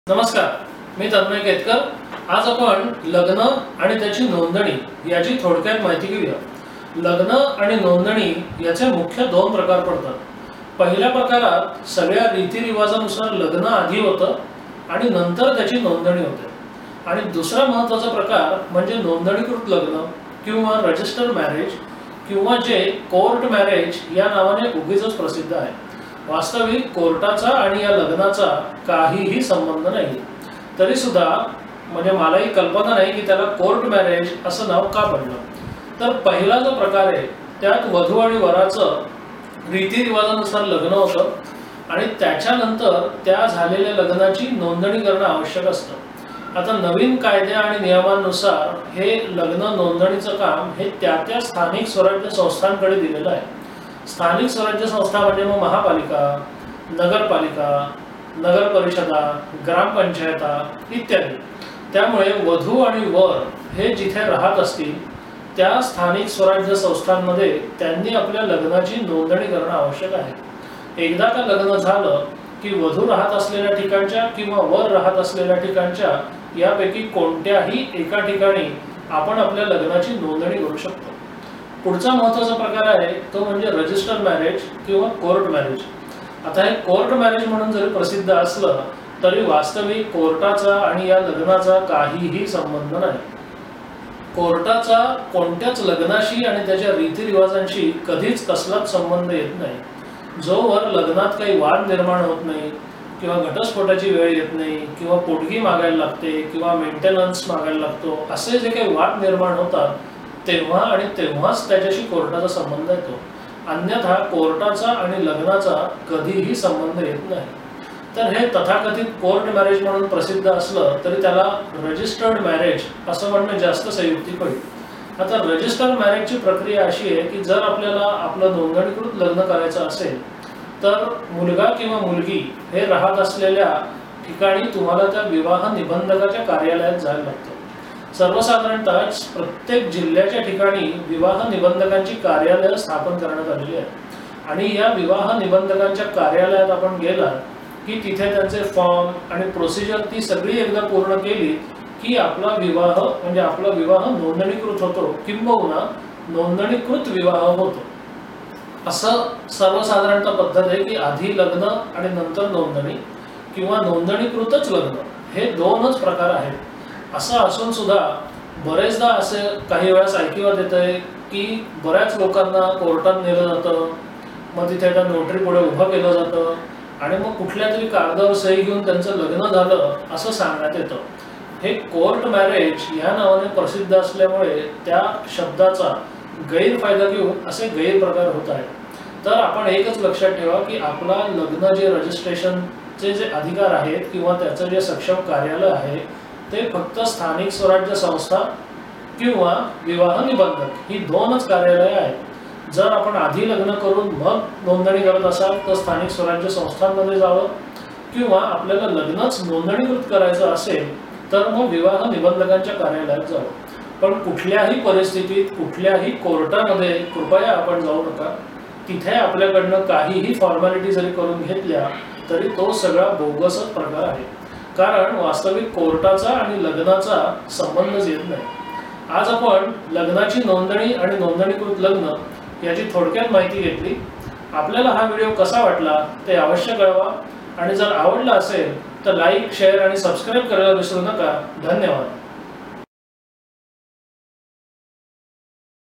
नमस्कार, मी तन्मय केतकर। आज आपण लग्न आणि त्याची नोंदणी याची थोडक्यात माहिती घेऊया। लग्न आणि नोंदणी याचे मुख्य दोन प्रकार पडतात। पहिल्या प्रकारात सगळ्या रीतिरिवाजानुसार लग्न आधी होतं आणि नंतर त्याची नोंदणी होते। आणि दुसरा महत्त्वाचा प्रकार म्हणजे नोंदणीकृत लग्न किंवा रजिस्टर्ड मॅरेज किंवा जे कोर्ट मॅरेज या नावाने उगीचच प्रसिद्ध आहे। वास्तविक कोर्टाचा आणि या लग्नाचा काहीही संबंध नाही, तरी सुद्धा म्हणजे मलाही कल्पना नाही की त्याला कोर्ट मॅरेज असं नाव का पडलं। तर पहिला जो प्रकार आहे त्यात वधू आणि वराचं रीतिरिवाजानुसार लग्न होतं आणि त्याच्यानंतर त्या झालेल्या लग्नाची नोंदणी करणं आवश्यक असतं। आता नवीन कायद्या आणि नियमांनुसार हे लग्न नोंदणीचं काम हे त्या स्थानिक स्वराज्य संस्थांकडे दिलेलं आहे। स्थानिक स्वराज्य संस्था म्हणजे मग महापालिका, नगरपालिका, नगर परिषदा, ग्रामपंचायता इत्यादी। त्यामुळे वधू आणि वर हे जिथे राहत असतील त्या स्थानिक स्वराज्य संस्थांमध्ये त्यांनी आपल्या लग्नाची नोंदणी करणं आवश्यक आहे। एकदा का लग्न झालं की वधू राहत असलेल्या ठिकाणच्या किंवा वर राहत असलेल्या ठिकाणच्या यापैकी कोणत्याही एका ठिकाणी आपण आपल्या लग्नाची नोंदणी करू शकतो। पुढचा महत्त्वाचा प्रकार आहे तो म्हणजे रजिस्टर्ड मॅरेज किंवा कोर्ट मॅरेज। आता हे कोर्ट मॅरेज म्हणून जरी प्रसिद्ध असलं तरी वास्तविक कोर्टाचा आणि या लग्नाचा काहीही संबंध नाही। कोर्टाचा कोणत्याच लग्नाशी आणि त्याच्या रीतिरिवाजांशी कधीच कसलाच संबंध येत नाही। जोवर लग्नात काही वाद निर्माण होत नाही किंवा घटस्फोटाची वेळ येत नाही किंवा पोटगी मागायला लागते किंवा मेंटेनन्स मागायला लागतो, असे जे काही वाद निर्माण होतात तेव्हा आणि तेव्हाच त्याच्याशी कोर्टाचा संबंध येतो। अन्यथा कोर्टाचा आणि लग्नाचा कधीही संबंध येत नाही। तर हे तथाकथित कोर्ट मॅरेज म्हणून प्रसिद्ध असलं तरी त्याला रजिस्टर्ड मॅरेज असं म्हणणं जास्त संयुक्तिक होईल। आता रजिस्टर्ड मॅरेजची प्रक्रिया अशी आहे की जर आपल्याला आपलं नोंदणीकृत लग्न करायचं असेल तर मुलगा किंवा मुलगी हे राहत असलेल्या ठिकाणी तुम्हाला त्या विवाह निबंधकाच्या कार्यालयात जायला लागतं। सर्वसाधारणतः प्रत्येक जिल्ह्याच्या ठिकाणी विवाह निबंधकांची कार्यालय स्थापन करण्यात आलेली आहेत आणि या विवाह निबंधकांच्या कार्यालयात आपण गेला की तिथे त्यांचे फॉर्म आणि प्रोसिजर ती सगळी एकदा पूर्ण केली की आपला विवाह नोंदणीकृत होतो किंबहुना नोंदणीकृत विवाह होतो। असं सर्वसाधारणतः पद्धत आहे की आधी लग्न आणि नंतर नोंदणी किंवा नोंदणीकृतच लग्न हे दोनच प्रकार आहेत। असं असून सुद्धा बरेचदा असे काही वेळेस ऐकिवात येतंय की बऱ्याच लोकांना कोर्टात नेलं जातं, मग तिथे त्या नोटरी पुढे उभं केलं जातं आणि मग कुठल्या तरी कागदावर सही घेऊन त्यांचं लग्न झालं असं सांगण्यात येतं। हे कोर्ट मॅरेज या नावाने प्रसिद्ध असल्यामुळे त्या शब्दाचा गैरफायदा घेऊन असे गैरप्रकार होत आहेत। तर आपण एकच लक्षात ठेवा की आपला लग्न जे रजिस्ट्रेशनचे जे अधिकार आहेत किंवा त्याचं जे सक्षम कार्यालय आहे ते फक्त स्थानिक स्वराज्य संस्था किंवा विवाह निबंधक ही दोनच कार्यालये आहेत। जर आपण आधी लग्न करून मग नोंदणी करत असाल तर स्थानिक स्वराज्य संस्थांमध्ये जावं किंवा आपल्याला लग्नच नोंदणीकृत करायचं असेल तर मग विवाह निबंधकांच्या कार्यालयात जावं। पण कुठल्याही परिस्थितीत कुठल्याही कोर्टामध्ये कृपया आपण जाऊ नका। तिथे आपल्याकडनं काहीही फॉर्मॅलिटी जरी करून घेतल्या तरी तो सगळा बोगसच प्रकार आहे, कारण वास्तविक कोर्टाचा आणि लग्नाचा संबंधच येत नाही। आज आपण लग्नाची नोंदणी आणि नोंदणीकृत लग्न याची थोडक्यात माहिती घेतली। आपल्याला हा व्हिडिओ कसा वाटला ते अवश्य कळवा आणि जर आवडला असेल तर लाईक, शेअर आणि सबस्क्राईब करायला विसरू नका। धन्यवाद।